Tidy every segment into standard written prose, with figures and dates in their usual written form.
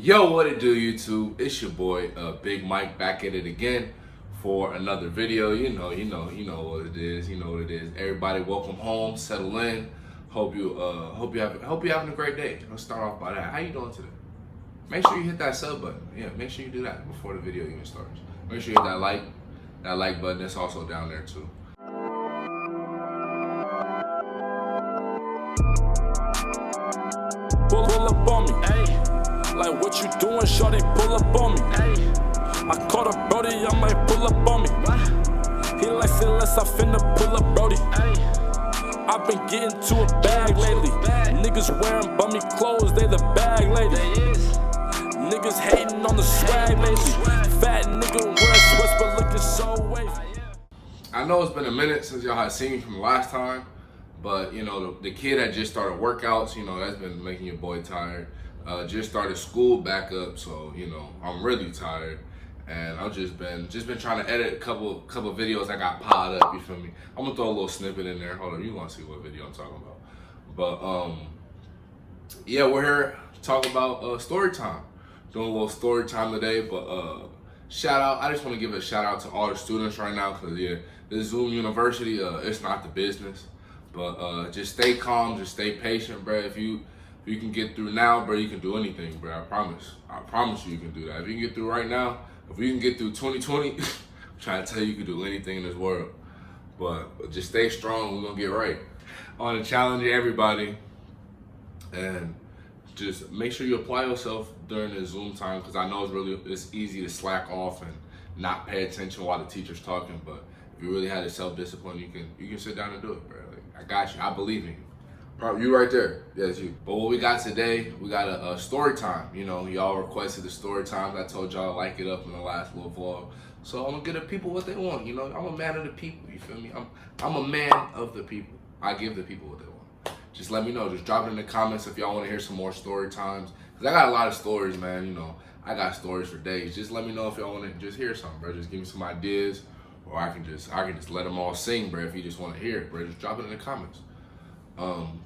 Yo, what it do, YouTube? It's your boy, Big Mike, back at it again for another video. You know what it is. You know what it is. Everybody, welcome home. Settle in. Hope you're having a great day. Let's start off by that. How you doing today? Make sure you hit that sub button. Yeah, make sure you do that before the video even starts. Make sure you hit that like button. It's also down there too. Pull up on me, ayy. Like what you doing, shorty, pull up on me, ayy. I caught a brody, I might pull up on me. What? He likes it less, I finna pull up brody, ayy. I've been getting to a bag lately. Niggas wearing bummy clothes, they the bag lady. Niggas hating on the swag lately. Fat nigga wearing sweats but looking so wavy. I know it's been a minute since y'all had seen me from the last time, but you know the kid that just started workouts, you know that's been making your boy tired. Just started school back up, so you know I'm really tired, and I've just been trying to edit a couple videos that got piled up. You feel me? I'm gonna throw a little snippet in there. Hold on, you want to see what video I'm talking about? But yeah, we're here talking about story time. Doing a little story time today, but shout out. I just want to give a shout out to all the students right now, cause yeah, this Zoom University, it's not the business, but just stay calm, just stay patient, bro. If you can get through now, bro, you can do anything, bro. I promise you can do that. If you can get through right now, if you can get through 2020, I'm trying to tell you can do anything in this world. But just stay strong, we're gonna get right. I want to challenge everybody, and just make sure you apply yourself during the Zoom time, because I know it's easy to slack off and not pay attention while the teacher's talking. But if you really had the self-discipline, you can sit down and do it, bro. Like, I got you. I believe in you. Probably you right there. Yes, you. But what we got today, we got a story time. You know, y'all requested the story times. I told y'all to like it up in the last little vlog. So I'm gonna give the people what they want. You know, I'm a man of the people. You feel me? I'm a man of the people. I give the people what they want. Just let me know. Just drop it in the comments if y'all want to hear some more story times. Cause I got a lot of stories, man. You know, I got stories for days. Just let me know if y'all want to just hear something, bro. Just give me some ideas, or I can just let them all sing, bro. If you just want to hear it, bro, just drop it in the comments.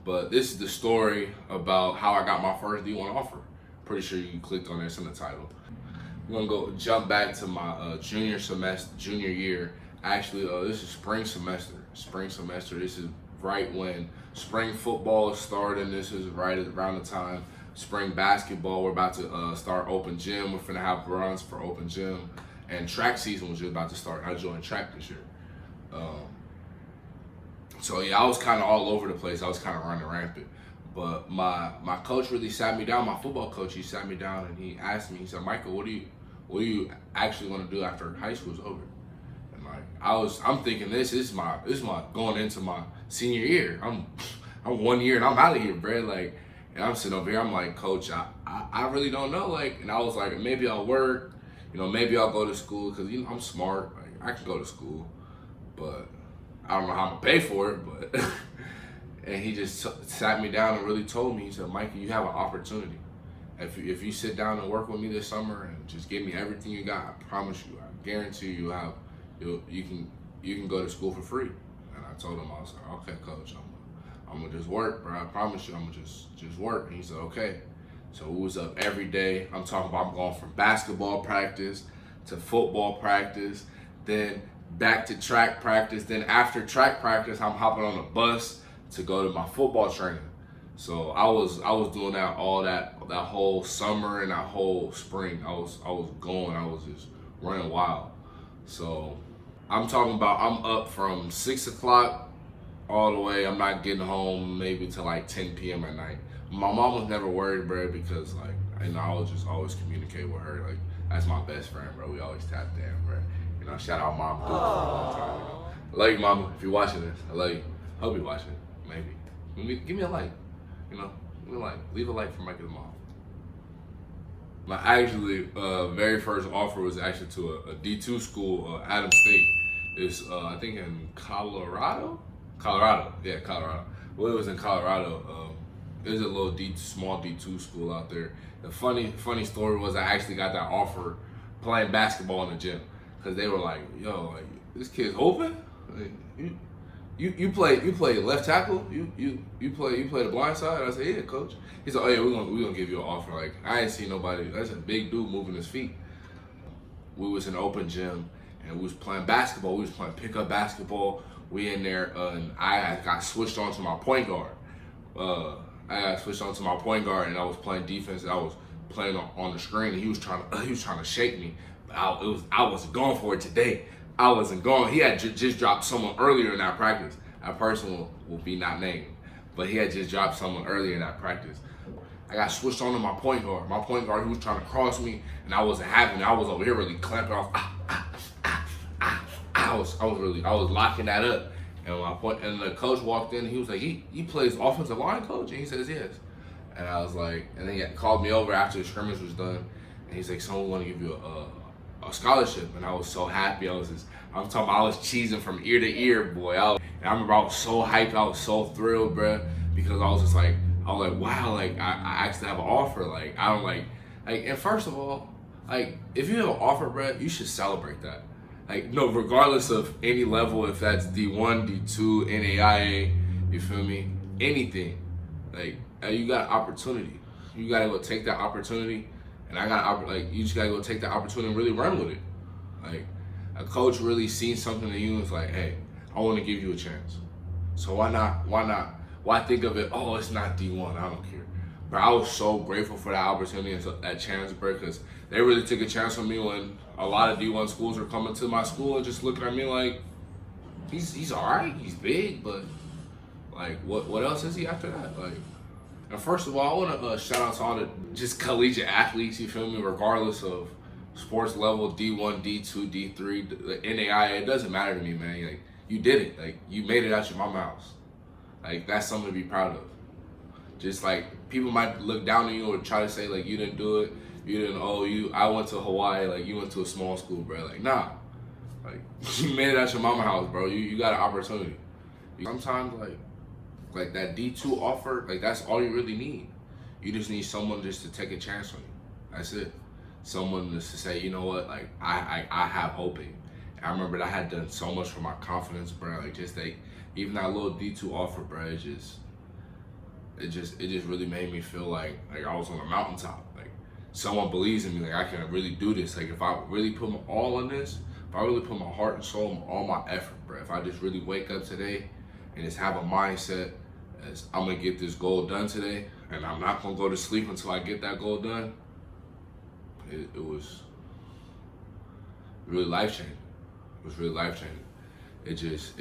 But this is the story about how I got my first D1 offer. Pretty sure you clicked on this in the title. We're gonna jump back to my junior year. Actually, this is spring semester. This is right when spring football is starting. This is right around the time spring basketball. We're about to start open gym. We're finna have runs for open gym, and track season was just about to start. I joined track this year. So yeah, I was kind of all over the place. I was kind of running rampant. But my coach really sat me down. My football coach, he sat me down and he asked me. He said, "Michael, what do you actually want to do after high school's over?" And like I'm thinking this is my going into my senior year. I'm 1 year and I'm out of here, bro. Like, and I'm sitting over here. I'm like, "Coach, I really don't know." Like, and I was like, maybe I'll work. You know, maybe I'll go to school, because you know I'm smart. Like, I can go to school, but I don't know how I'm gonna pay for it, but and he just sat me down and really told me, he said, "Mikey, you have an opportunity. If you sit down and work with me this summer and just give me everything you got, I promise you, I guarantee you you can go to school for free." And I told him, I was like, "Okay, coach, I'm gonna just work, bro. I promise you, I'm gonna just work." And he said, "Okay." So we was up every day. I'm talking about I'm going from basketball practice to football practice, then back to track practice. Then after track practice, I'm hopping on a bus to go to my football training. So I was doing that that whole summer and that whole spring. I was just running wild. So I'm talking about I'm up from 6 o'clock all the way. I'm not getting home maybe till like 10 p.m. at night. My mom was never worried, bro, because like, you know, I was just always communicate with her. Like, that's my best friend, bro. We always tap in, bro. You know, shout out Mom for a long time. You know. I love you, Mama. If you're watching this, I love you. Hope you're watching. Maybe. Give me a like. You know, give me a like. Leave a like for Mike and Mom. My actually very first offer was actually to a D2 school, Adams State. It's I think in Colorado. Yeah, Colorado. Well, it was in Colorado. There's a little small D2 school out there. The funny story was I actually got that offer playing basketball in the gym. Cause they were like, "Yo, like this kid's open. Like, you play left tackle? You play the blind side?" I said, "Yeah, coach." He said, "Oh yeah, we're gonna give you an offer." Like I ain't seen nobody. That's a big dude moving his feet. We was in an open gym and we was playing basketball. We was playing pickup basketball. We in there and I got switched on to my point guard. I got switched on to my point guard and I was playing defense. And I was playing on the screen and he was trying to shake me. But I wasn't going for it today. I wasn't going. He had just dropped someone earlier in that practice. That person will be not named, but he had just dropped someone earlier in that practice. I got switched on to my point guard. My point guard, he was trying to cross me, and I wasn't having it. I was over here really clamping off. I was locking that up. And the coach walked in, and he was like, "He plays offensive line, coach?" And he says, "Yes." And I was like, and then he called me over after the scrimmage was done, and he's like, "Someone want to give you a scholarship," and I was so happy. I was cheesing from ear to ear, boy. And I remember I was so hyped, I was so thrilled, bruh, because I was like, wow, like I actually have an offer. Like I don't like, and first of all, like if you have an offer, bruh, you should celebrate that. Like no, regardless of any level, if that's D1, D2, NAIA, you feel me? Anything, like you got opportunity. You gotta go take that opportunity. And you just gotta go take the opportunity and really run with it. Like, a coach really seen something in you and was like, "Hey, I want to give you a chance." So why not? Why think of it? Oh, it's not D1. I don't care. But I was so grateful for that opportunity and that chance, bro, because they really took a chance on me when a lot of D1 schools were coming to my school and just looking at me like, he's all right, he's big, but like, what else is he after that? Like. And first of all, I want to shout out to all the just collegiate athletes, you feel me, regardless of sports level, D1, D2, D3, the NAIA, it doesn't matter to me, man. Like, you did it. Like, you made it out your mama house. Like, that's something to be proud of. Just like, people might look down on you or try to say, like, you didn't do it. You didn't, I went to Hawaii, like, you went to a small school, bro. Like, nah. Like, you made it out your mama house, bro. You got an opportunity. Sometimes, like that D2 offer, like that's all you really need. You just need someone just to take a chance on you. That's it. Someone just to say, you know what, like I have hope in you. And I remember that I had done so much for my confidence, bro. Like even that little D2 offer, bro, it just really made me feel like I was on a mountaintop. Like someone believes in me, like I can really do this. Like if I really put my all in this, if I really put my heart and soul, all my effort, bro. If I just really wake up today and just have a mindset as I'm gonna get this goal done today, and I'm not gonna go to sleep until I get that goal done. It was really life changing. It was really life changing. It just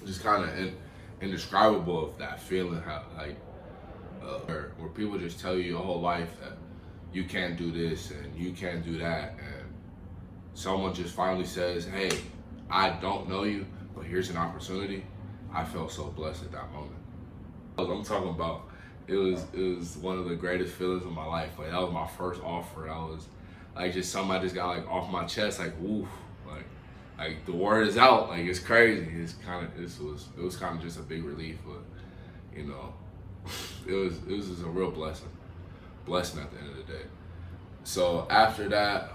just kind of indescribable of that feeling, how where people just tell you your whole life that you can't do this and you can't do that, and someone just finally says, "Hey, I don't know you, but here's an opportunity." I felt so blessed at that moment. I'm talking about, it was one of the greatest feelings of my life. Like that was my first offer. I was like just something I just got like off my chest, like woof, like the word is out. Like it's crazy. It was kind of just a big relief, but you know, it was just a real blessing at the end of the day. So after that,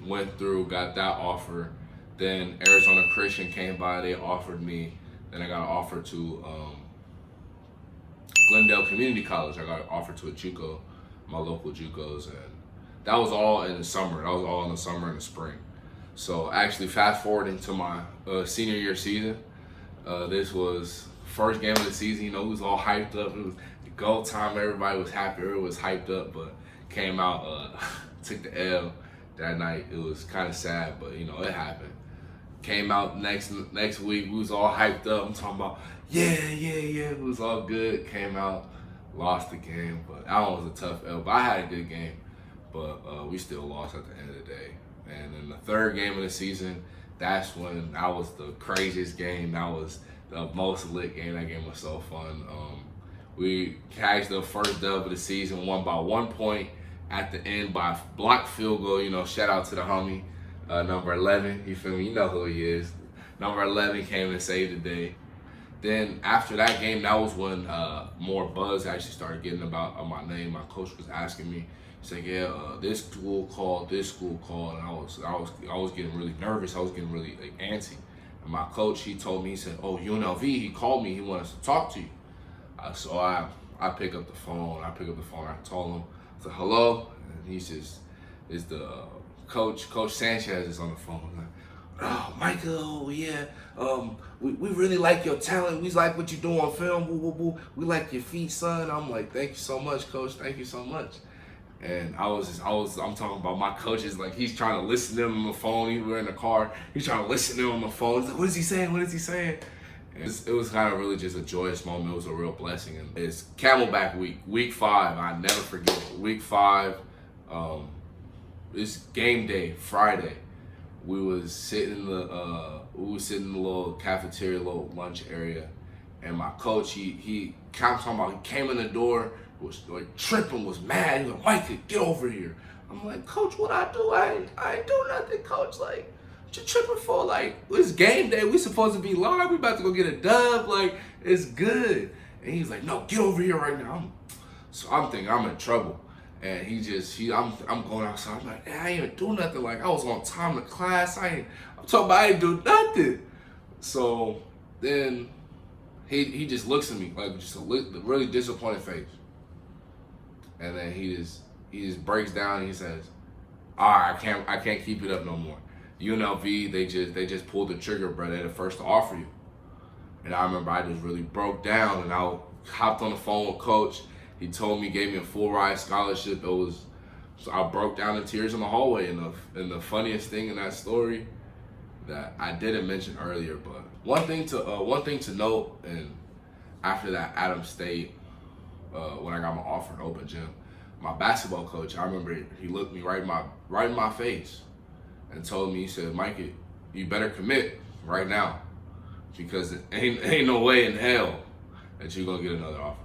went through, got that offer. Then Arizona Christian came by, they offered me. Then I got an offer to Glendale Community College. I got an offer to a JUCO, my local JUCOs, and that was all in the summer. That was all in the summer and the spring. So actually fast forwarding to my senior year season, this was first game of the season. You know, it was all hyped up. It was go time. Everybody was happy. Everybody was hyped up, but came out, took the L that night. It was kind of sad, but you know, it happened. Came out next week. We was all hyped up. I'm talking about, yeah. It was all good. Came out, lost the game, but that one was a tough L. But I had a good game, but we still lost at the end of the day. And in the third game of the season, that's when that was the craziest game. That was the most lit game. That game was so fun. We cashed the first dub of the season, won by 1 point at the end by blocked field goal. You know, shout out to the homie, number 11. You feel me? You know who he is. Number 11 came and saved the day. Then after that game, that was when more buzz actually started getting about my name. My coach was asking me. He's like, yeah, this school called, and I was getting really nervous. I was getting really like antsy. And my coach, he told me, he said, oh, UNLV, he called me, he wanted to talk to you. So I pick up the phone. I told him, I said, hello, and he says, it's the Coach Sanchez is on the phone. I'm like, oh, Michael, yeah, we really like your talent. We like what you do on film. Woo, woo, woo. We like your feet, son. I'm like, thank you so much, Coach. Thank you so much. And I'm talking about my coach is like, he's trying to listen to him on the phone. We're in the car. He's trying to listen to him on the phone. He's like, what is he saying? What is he saying? And it was kind of really just a joyous moment. It was a real blessing. And it's Camelback week 5. I never forget it. Week 5. It's game day, Friday. We was sitting in the little cafeteria, little lunch area, and my coach he came in the door, was like tripping, was mad. He was like, Mike, get over here. I'm like, Coach, what I do? I ain't do nothing, Coach. Like, what you tripping for? Like, it's game day. We supposed to be live. We about to go get a dub. Like, it's good. And he's like, no, get over here right now. So I'm thinking I'm in trouble. And I'm going outside. I'm like, I ain't even do nothing. Like, I was on time to class. I'm talking about I ain't do nothing. So then he just looks at me like just a really disappointed face. And then he just breaks down and he says, all right, I can't keep it up no more. UNLV, they just pulled the trigger, bro. They're the first to offer you. And I remember I just really broke down and I hopped on the phone with Coach. He told me, gave me a full ride scholarship. So I broke down in tears in the hallway. And the funniest thing in that story that I didn't mention earlier, but one thing to note, and after that Adams State, when I got my offer in open gym, my basketball coach, I remember he looked me right in my face and told me, he said, Mike, you better commit right now, because it ain't no way in hell that you're gonna get another offer.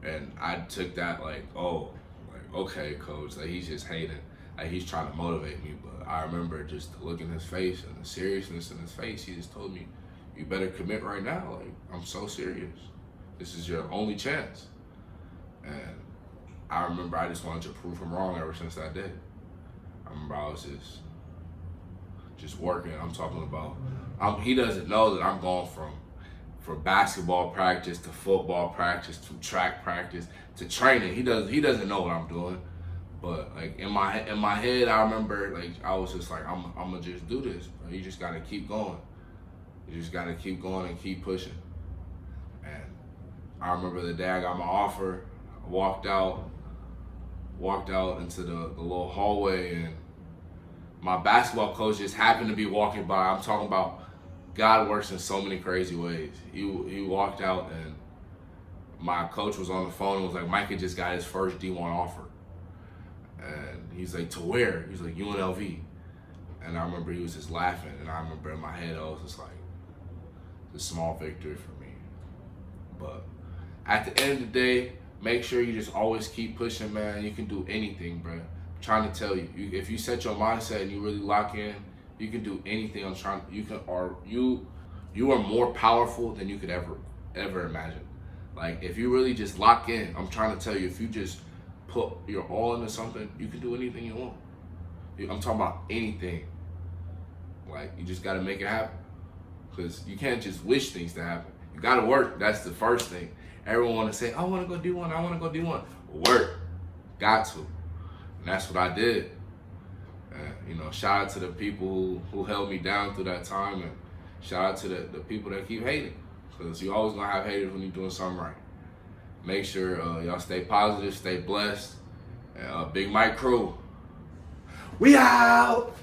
And I took that like, oh, like, okay, Coach, like he's just hating, like he's trying to motivate me. But I remember just the look in his face and the seriousness in his face. He just told me, you better commit right now. Like, I'm so serious. This is your only chance. And I remember I just wanted to prove him wrong ever since that day. I remember I was just working. I'm talking about, he doesn't know that I'm going from basketball practice to football practice to track practice to training. He doesn't know what I'm doing, but like in my head, I remember like I was just like, I'm gonna just do this. You just gotta keep going. You just gotta keep going and keep pushing. And I remember the day I got my offer, I walked out into the little hallway, and my basketball coach just happened to be walking by. I'm talking about God works in so many crazy ways. He walked out and my coach was on the phone and was like, Micah just got his first D1 offer. And he's like, to where? He's like, UNLV. And I remember he was just laughing, and I remember in my head I was just like, it's a small victory for me. But at the end of the day, make sure you just always keep pushing, man. You can do anything, bro. I'm trying to tell you, if you set your mindset and you really lock in, you can do anything. You are more powerful than you could ever imagine. Like, if you really just lock in, I'm trying to tell you, if you just put your all into something, you can do anything you want. I'm talking about anything. Like, you just gotta make it happen. Because you can't just wish things to happen. You gotta work. That's the first thing. Everyone wanna say, I wanna go do one, I wanna go do one. Work. Got to. And that's what I did. Shout out to the people who held me down through that time, and shout out to the people that keep hating, because you always gonna have haters when you're doing something right. Make sure y'all stay positive, stay blessed, and Big Mike Crew, we out.